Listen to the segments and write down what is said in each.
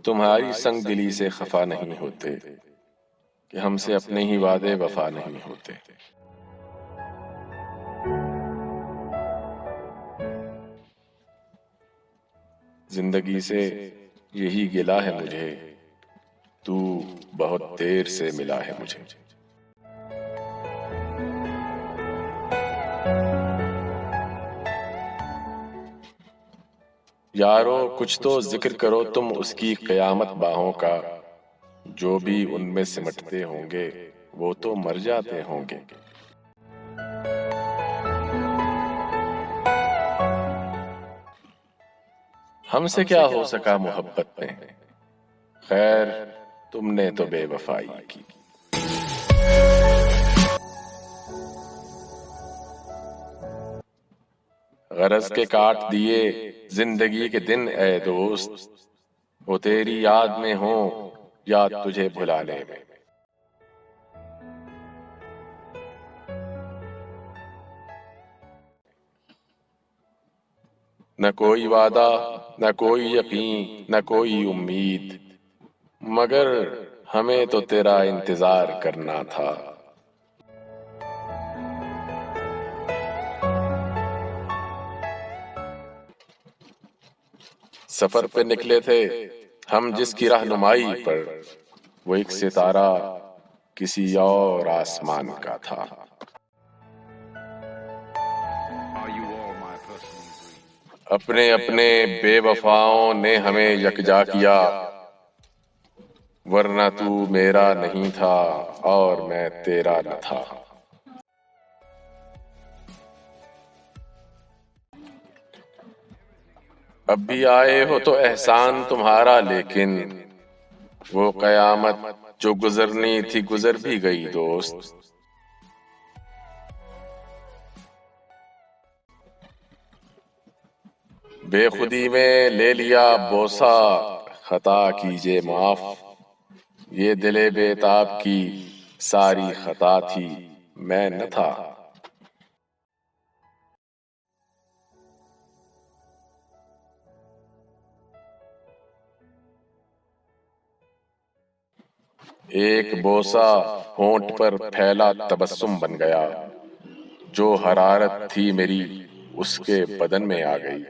تمہاری سنگ دلی سے خفا نہیں ہوتے کہ ہم سے اپنے ہی وعدے وفا نہیں ہوتے۔ زندگی سے یہی گلہ ہے مجھے، تو بہت دیر سے ملا ہے مجھے۔ یارو کچھ تو ذکر کرو تم اس کی قیامت باہوں کا، جو بھی ان میں سمٹتے ہوں گے وہ تو مر جاتے ہوں گے۔ ہم سے کیا ہو سکا محبت میں، خیر تم نے تو بے وفائی کی۔ غرض کے کاٹ دیے زندگی کے دن اے دوست، وہ تیری یاد میں ہوں یا تجھے بھلانے میں۔ نہ کوئی وعدہ نہ کوئی یقین نہ کوئی امید، مگر ہمیں تو تیرا انتظار کرنا تھا۔ سفر پہ نکلے تھے ہم جس کی رہنمائی پر، وہ ایک ستارہ کسی اور آسمان کا تھا۔ اپنے اپنے بے وفاؤں نے ہمیں یکجا کیا، ورنہ تو میرا نہیں تھا اور میں تیرا نہ تھا۔ اب بھی آئے ہو تو احسان تمہارا، لیکن وہ قیامت جو گزرنی تھی گزر بھی گئی دوست۔ بے خودی میں لے لیا بوسہ، خطا کیجے معاف، یہ دل بے تاب کی ساری خطا تھی، میں نہ تھا۔ ایک بوسہ ہونٹ پر پھیلا تبسم بن گیا، جو حرارت تھی میری اس کے بدن میں آ گئی۔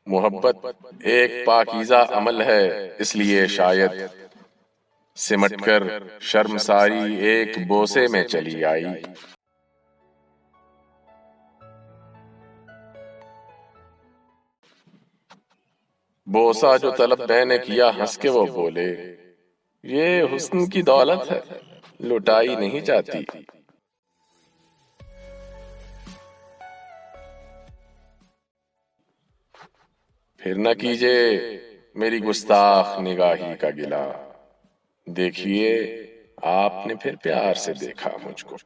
محبت ایک پاکیزہ عمل ہے، اس لیے شاید سمٹ کر شرمساری ایک بوسے میں چلی آئی۔ بوسہ جو طلب میں نے کیا ہنس کے وہ بولے، یہ حسن کی دولت ہے لٹائی نہیں جاتی۔ پھر نہ کیجے میری گستاخ نگاہی کا گلہ، دیکھیے آپ نے پھر پیار سے دیکھا مجھ کو۔